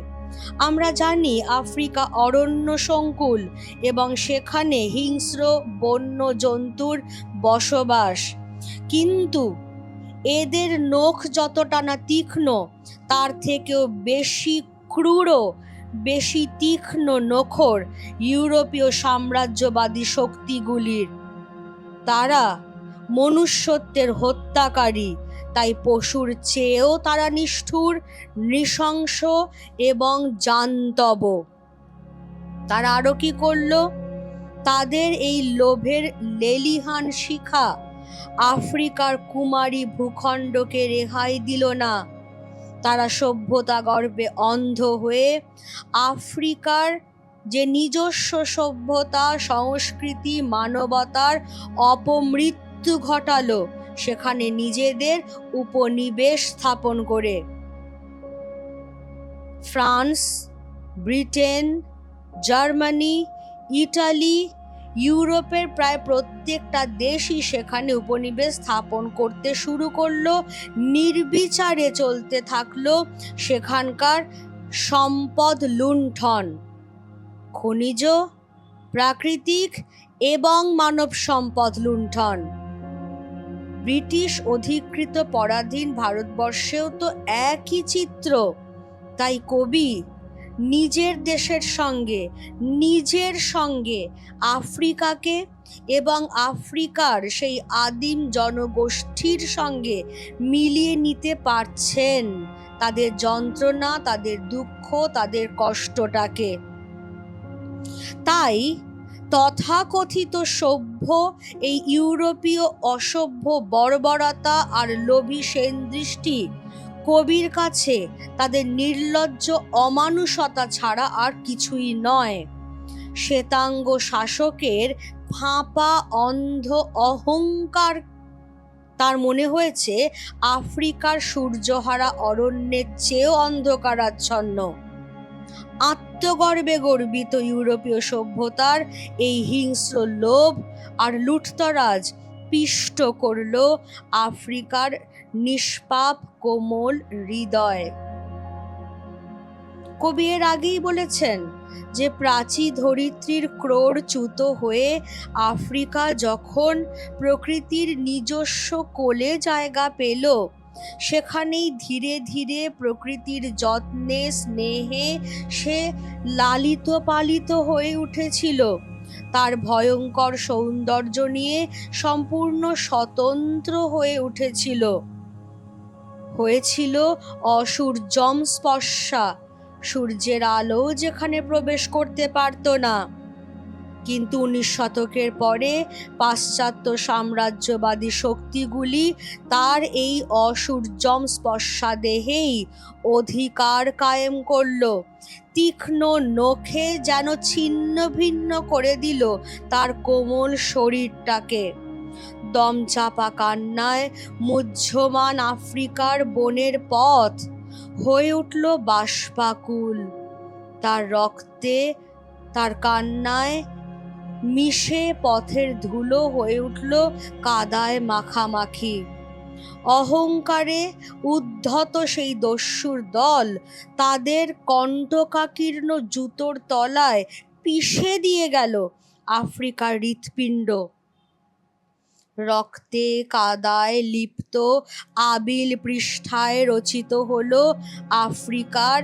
আমরা জানি আফ্রিকা অরণ্য সংকুল এবং সেখানে হিংস্র বন্য জন্তুর বসবাস, কিন্তু এদের নখ যতটা না তীক্ষ্ণ, তার থেকেও বেশি ক্রূর, বেশি তীক্ষ্ণ নখর ইউরোপীয় সাম্রাজ্যবাদী শক্তিগুলির। তারা মনুষ্যত্বের হত্যাকারী, তাই পশুর চেয়েও তারা নিষ্ঠুর, নৃশংস এবং জান্তব। তারা আরো কি করলো? তাদের এই লোভের লেলিহান শিখা আফ্রিকার কুমারী ভূখণ্ডকে রেহাই দিল না। তারা সভ্যতা গর্বে অন্ধ হয়ে আফ্রিকার যে নিজস্ব সভ্যতা, সংস্কৃতি, মানবতার অপমৃত্যু ঘটালো, সেখানে নিজেদের উপনিবেশ স্থাপন করে। ফ্রান্স, ব্রিটেন, জার্মানি, ইটালি, ইউরোপের প্রায় প্রত্যেকটা দেশই সেখানে উপনিবেশ স্থাপন করতে শুরু করলো। নির্বিচারে চলতে থাকলো সেখানকার সম্পদ লুণ্ঠন, খনিজ, প্রাকৃতিক এবং মানব সম্পদ লুণ্ঠন। ব্রিটিশ অধিকৃত পরাধীন ভারতবর্ষেও তো একই চিত্র। তাই কবি নিজের দেশের সঙ্গে, নিজের সঙ্গে আফ্রিকাকে এবং আফ্রিকার সেই আদিম জনগোষ্ঠীর সঙ্গে মিলিয়ে নিতে পারছেন, তাদের যন্ত্রণা, তাদের দুঃখ, তাদের কষ্টটাকে। তাই তথাকথিত সভ্য এই ইউরোপীয় অসভ্য বর্বরতা আর লোভী সেনদৃষ্টি কবির কাছে তাদের নির্লজ্জ অমানুষতা ছাড়া আর কিছুই নয়। শ্বেতাঙ্গ শাসকের ফাঁপা অন্ধ অহংকার তার মনে হয়েছে আফ্রিকার সূর্যহারা অরণ্যের চেয়েও অন্ধকারাচ্ছন্ন। আত্মগর্বে গর্বিত ইউরোপীয় সভ্যতার এই হিংস্র লোভ আর লুঠতরাজ পিষ্ট করল আফ্রিকার নিষ্পাপ কোমল হৃদয়। কবি এর আগেই বলেছেন যে প্রাচী ধরিত্রীর ক্রোড়চ্যুত হয়ে আফ্রিকা যখন প্রকৃতির নিজস্ব কোলে জায়গা পেল, সেখানেই ধীরে ধীরে প্রকৃতির যত্নে স্নেহে সে লালিত পালিত হয়ে উঠেছিল। তার ভয়ঙ্কর সৌন্দর্য নিয়ে সম্পূর্ণ স্বতন্ত্র হয়ে উঠেছিল। হয়েছিল অসূর্যম স্পর্শা, সূর্যের আলো যেখানে প্রবেশ করতে পারত না। কিন্তু 19 শতকের পরে পাশ্চাত্য সাম্রাজ্যবাদী শক্তিগুলি তার এই অসূর্যম স্পর্শাদেহেই অধিকার কায়েম করল। তীক্ষ্ণ নখে যেন ছিন্ন ভিন্ন করে দিল তার কোমল শরীরটাকে। দমচাপা কান্নায় মুহ্যমান আফ্রিকার বনের পথ হয়ে উঠল বাষ্পাকুল। তার রক্তে, তার কান্নায় মিশে পথের ধুলো হয়ে উঠল কাদায় মাখামাখি। অহংকারে উদ্ধত সেই দস্যুর দল তাদের কণ্টকাকীর্ণ জুতোর তলায় পিষে দিয়ে গেল আফ্রিকার হৃৎপিণ্ড। রক্তে কাদায় লিপ্ত আবিল পৃষ্ঠায় রচিত হলো আফ্রিকার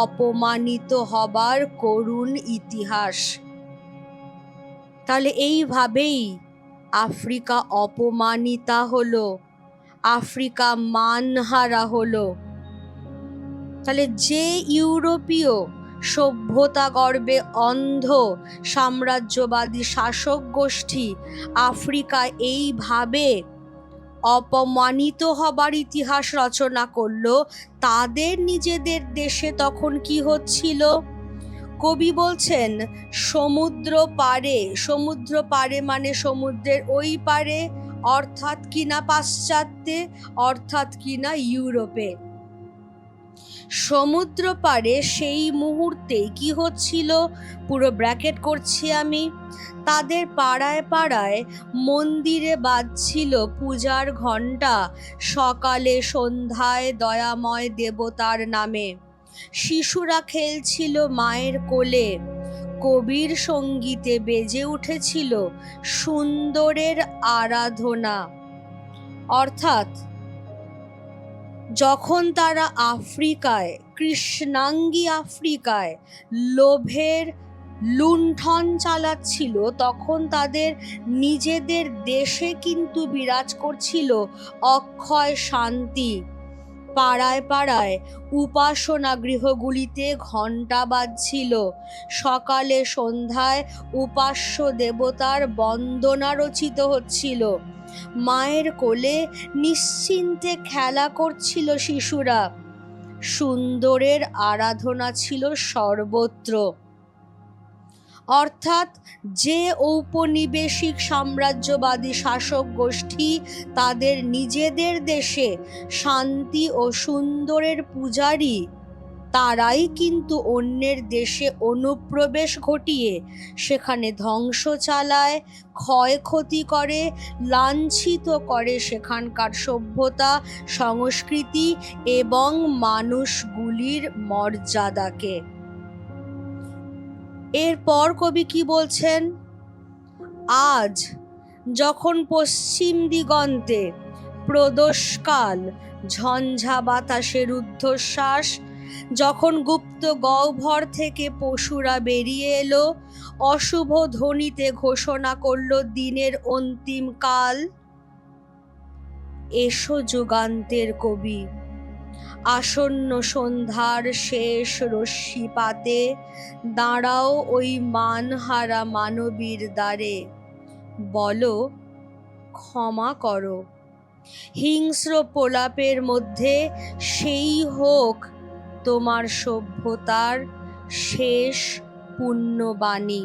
অপমানিত হবার করুণ ইতিহাস। তাহলে এইভাবেই আফ্রিকা অপমানিতা হলো, আফ্রিকা মানহারা হলো। তাহলে যে ইউরোপীয় সভ্যতা গর্বে অন্ধ সাম্রাজ্যবাদী শাসক গোষ্ঠী আফ্রিকায় এইভাবে অপমানিত হবার ইতিহাস রচনা করলো, তাদের নিজেদের দেশে তখন কি হচ্ছিল? কবি বলছেন সমুদ্র পারে, সমুদ্র পারে মানে সমুদ্রের ওই পারে, অর্থাৎ কিনা পাশ্চাত্যে, অর্থাৎ কিনা ইউরোপে। সমুদ্র পারে সেই মুহূর্তে কি হচ্ছিল, পুরো ব্র্যাকেট করছি আমি, তাদের পাড়ায় পাড়ায় মন্দিরে বাজছিল পূজার ঘণ্টা সকালে সন্ধ্যায় দয়াময় দেবতার নামে। শিশুরা খেলছিল মায়ের কোলে। কবির সঙ্গীতে বেজে উঠেছিল সুন্দরের আরাধনা। অর্থাৎ যখন তারা আফ্রিকায়, কৃষ্ণাঙ্গী আফ্রিকায় লোভের লুণ্ঠন চালাচ্ছিল, তখন তাদের নিজেদের দেশে কিন্তু বিরাজ করছিল অক্ষয় শান্তি। পাড়ায় পাড়ায় উপাসনা গৃহগুলিতে ঘণ্টা বাজছিল। সকালে সন্ধ্যায় উপাস্য দেবতার বন্দনা রচিত হচ্ছিল। মায়ের কোলে নিশ্চিন্তে খেলা করছিল শিশুরা। সুন্দরের আরাধনা ছিল সর্বত্র। অর্থাৎ যে ঔপনিবেশিক সাম্রাজ্যবাদী শাসক গোষ্ঠী তাদের নিজেদের দেশে শান্তি ও সুন্দরের পূজারী, তারাই কিন্তু অন্যের দেশে অনুপ্রবেশ ঘটিয়ে সেখানে ধ্বংস চালায়, ক্ষয়ক্ষতি করে, লাঞ্ছিত করে সেখানকার সভ্যতা, সংস্কৃতি এবং মানুষগুলির মর্যাদাকে। এরপর কবি কি বলছেন? আজ যখন পশ্চিম দিগন্তে প্রদোষকাল, ঝঞ্ঝা বাতাসের ঊর্ধ্বশ্বাস, যখন গুপ্ত গহ্বর থেকে পশুরা বেরিয়ে এলো, অশুভ ধ্বনিতে ঘোষণা করল দিনের অন্তিম কাল। এসো যুগান্তের কবি, আসন্ন সন্ধ্যার শেষ রশ্মিপাতে দাঁড়াও ওই মানহারা মানবীর দ্বারে, বলো ক্ষমা করো। হিংস্র প্রলাপের মধ্যে সেই হোক তোমার সভ্যতার শেষ পুণ্যবাণী।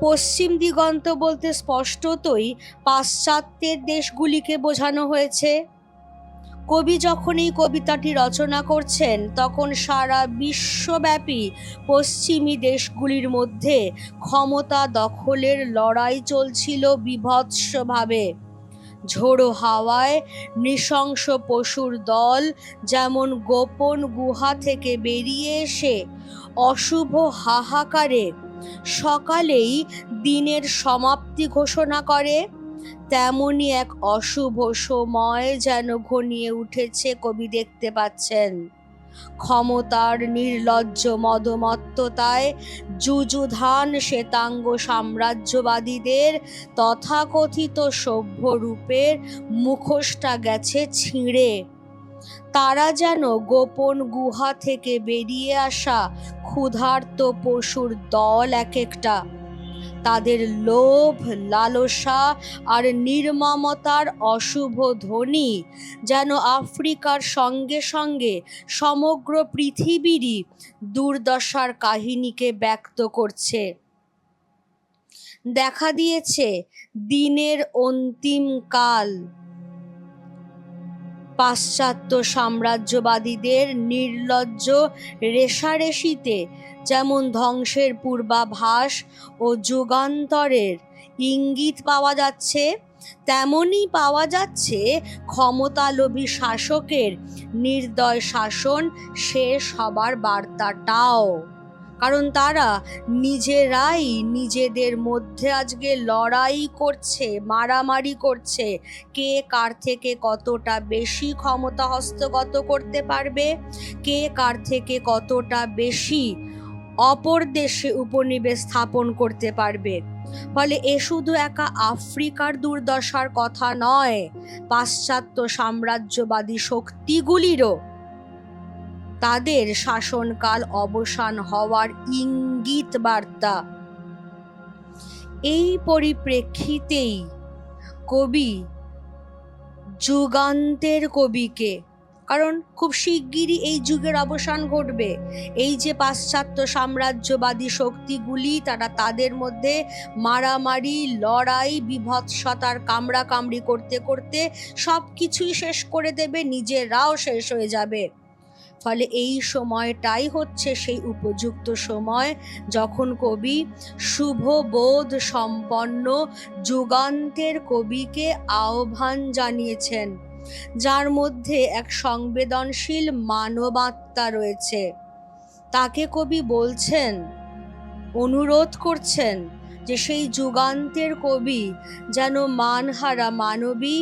পশ্চিম দিগন্ত বলতে স্পষ্টতই পাশ্চাত্যের দেশগুলিকে বোঝানো হয়েছে। কবি যখন এই কবিতাটি রচনা করছেন তখন সারা বিশ্বব্যাপী পশ্চিমী দেশগুলির মধ্যে ক্ষমতা দখলের লড়াই চলছিল বীভৎসভাবে। ঝোড়ো হাওয়ায় নৃশংস পশুর দল যেমন গোপন গুহা থেকে বেরিয়ে এসে অশুভ হাহাকারে সকালেই দিনের সমাপ্তি ঘোষণা করে, তেমনি এক অশুভ সময় যেন ঘনিয়ে উঠেছে কবি দেখতে পাচ্ছেন। ক্ষমতার নির্লজ্জ মদমত্ততায় যুযুধান শ্বেতাঙ্গ সাম্রাজ্যবাদীদের তথাকথিত সভ্য রূপের মুখোশটা গেছে ছিঁড়ে। তারা যেন গোপন গুহা থেকে বেরিয়ে আসা ক্ষুধার্ত পশুর দল এক একটা। তাদের লোভ, লালসা আর নির্মমতার অশুভ ধ্বনি যেন আফ্রিকার সঙ্গে সঙ্গে সমগ্র পৃথিবীরই দুর্দশার কাহিনীকে ব্যক্ত করছে। দেখা দিয়েছে দিনের অন্তিম কাল। পাশ্চাত্য সাম্রাজ্যবাদীদের নির্লজ্জ রেষারেষিতে যেমন ধ্বংসের পূর্বাভাস ও যুগান্তরের ইঙ্গিত পাওয়া যাচ্ছে, তেমনই পাওয়া যাচ্ছে ক্ষমতালোভী শাসকের নির্দয় শাসন শেষ হবার বার্তাটাও। কারণ তারা নিজেরাই নিজেদের মধ্যে আজকে লড়াই করছে, মারামারি করছে, কে কার থেকে কতটা বেশি ক্ষমতা হস্তগত করতে পারবে, কে কার থেকে কতটা বেশি অপর দেশে উপনিবেশ স্থাপন করতে পারবে। ফলে এ শুধু একা আফ্রিকার দুর্দশার কথা নয়, পাশ্চাত্য সাম্রাজ্যবাদী শক্তিগুলিরও তাদের শাসনকাল অবসান হওয়ার ইঙ্গিত বার্তা। এই পরিপ্রেক্ষিতেই কবি যুগান্তের কবিকে, কারণ খুব শিগগিরই এই যুগের অবসান ঘটবে। এই যে পাশ্চাত্য সাম্রাজ্যবাদী শক্তিগুলি, তারা তাদের মধ্যে মারামারি, লড়াই, বিভৎসতার কামড়াকামড়ি করতে করতে সব কিছুই শেষ করে দেবে, নিজেরাও শেষ হয়ে যাবে। ফলে এই সময়টাই হচ্ছে সেই উপযুক্ত সময় যখন কবি শুভবোধ সম্পন্ন যুগান্তের কবিকে আহ্বান জানিয়েছেন, যার মধ্যে এক সংবেদনশীল মানবাত্মা রয়েছে। তাকে কবি বলছেন, অনুরোধ করছেন যে সেই যুগান্তের কবি যেন মানহারা মানবী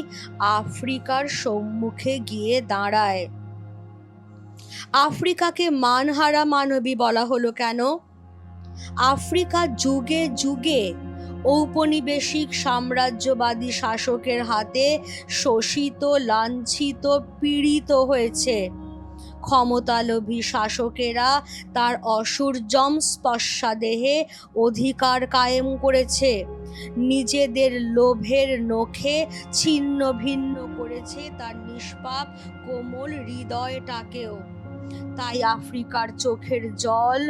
আফ্রিকার সম্মুখে গিয়ে দাঁড়ায়। আফ্রিকাকে মানহারা মানবী বলা হলো কেন? আফ্রিকা যুগে যুগে ঔপনিবেশিক সাম্রাজ্যবাদী শাসকের হাতে শোষিত, লাঞ্ছিত, পীড়িত হয়েছে। ক্ষমতালোভী শাসকেরা তার অসূর্যম স্পর্শাদেহে অধিকার কায়েম করেছে, নিজেদের লোভের নখে ছিন্ন ভিন্ন করেছে তার নিষ্পাপ কোমল হৃদয়টাকেও। তাই আফ্রিকার চোখের জল,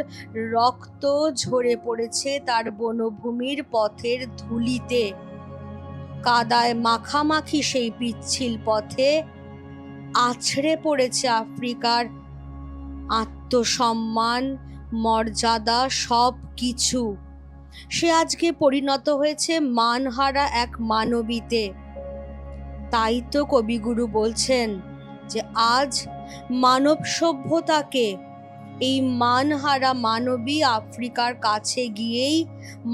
রক্ত ঝরে পড়েছে তার বনভূমির পথের ধুলিতে। কাদায় মাখামাখি সেই পিচ্ছিল পথে আছড়ে পড়েছে আফ্রিকার আত্মসম্মান, মর্যাদা, সব কিছু। সে আজকে পরিণত হয়েছে মানহারা এক মানবীতে। তাই তো কবিগুরু বলছেন যে আজ মানব সভ্যতাকে এই মানহারা মানবী আফ্রিকার কাছে গিয়েই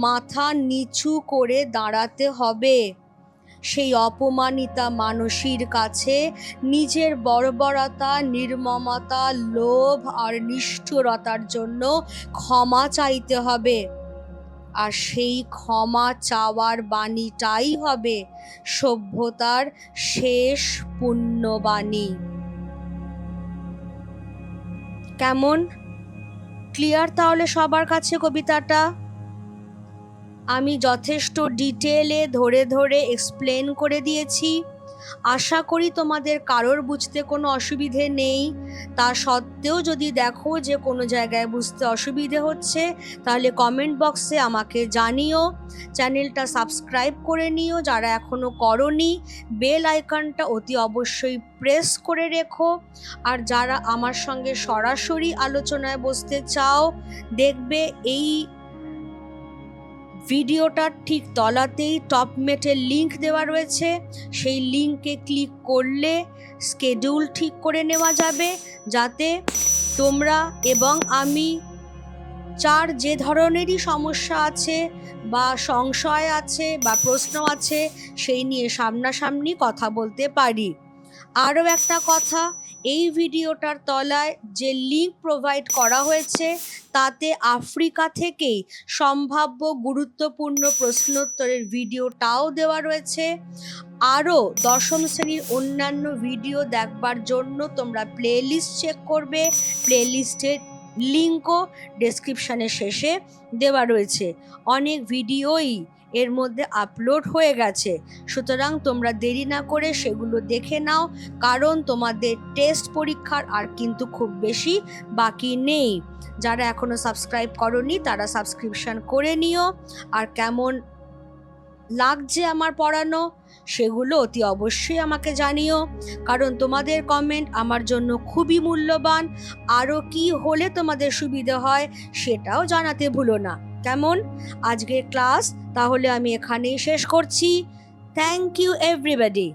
মাথা নিচু করে দাঁড়াতে হবে। সেই অপমানিতা মানসীর কাছে নিজের বর্বরতা, নির্মমতা, লোভ আর নিষ্ঠুরতার জন্য ক্ষমা চাইতে হবে। আর সেই ক্ষমা চাওয়ার বাণীটাই হবে সভ্যতার শেষ পুণ্যবাণী। কেমন ক্লিয়ার তাহলে সবার কাছে কবিতাটা? আমি যথেষ্ট ডিটেলে ধরে ধরে এক্সপ্লেন করে দিয়েছি। আশা করি তোমাদের কারোর বুঝতে কোনো অসুবিধে নেই। তা সত্ত্বেও যদি দেখো যে কোনো জায়গায় বুঝতে অসুবিধে হচ্ছে, তাহলে কমেন্ট বক্সে আমাকে জানিও। চ্যানেলটা সাবস্ক্রাইব করে নিও যারা এখনও করোনি। বেল আইকনটা অতি অবশ্যই প্রেস করে রেখো। আর যারা আমার সঙ্গে সরাসরি আলোচনায় বসতে চাও, দেখবে এই ভিডিওটার ঠিক তলাতেই টপমেটের লিংক দেওয়া রয়েছে। সেই লিংকে ক্লিক করলে স্কেডিউল ঠিক করে নেওয়া যাবে, যাতে তোমরা এবং আমি যার যে ধরনেরই সমস্যা আছে বা সংশয় আছে বা প্রশ্ন আছে, সেই নিয়ে সামনাসামনি কথা বলতে পারি। আরও একটা কথা, এই ভিডিওটার তলায় যে লিঙ্ক প্রোভাইড করা হয়েছে তাতে আফ্রিকা থেকেই সম্ভাব্য গুরুত্বপূর্ণ প্রশ্নোত্তরের ভিডিওটাও দেওয়া রয়েছে। আরও দশম শ্রেণীর অন্যান্য ভিডিও দেখবার জন্য তোমরা প্লেলিস্ট চেক করবে। প্লেলিস্টের লিঙ্কও ডেসক্রিপশানের শেষে দেওয়া রয়েছে। অনেক ভিডিওই এর মধ্যে আপলোড হয়ে গেছে, সুতরাং তোমরা দেরি না করে সেগুলো দেখে নাও, কারণ তোমাদের টেস্ট পরীক্ষার আর কিন্তু খুব বেশি বাকি নেই। যারা এখনো সাবস্ক্রাইব করোনি তারা সাবস্ক্রিপশন করে নিও। আর কেমন লাগছে আমার পড়ানো সেগুলো অতি অবশ্যই আমাকে জানিও, কারণ তোমাদের কমেন্ট আমার জন্য খুবই মূল্যবান। আরও কি হলে তোমাদের সুবিধা হয় সেটাও জানাতে ভুলো না। কেমন? আজকের ক্লাস তাহলে আমি এখানেই শেষ করছি। Thank you everybody.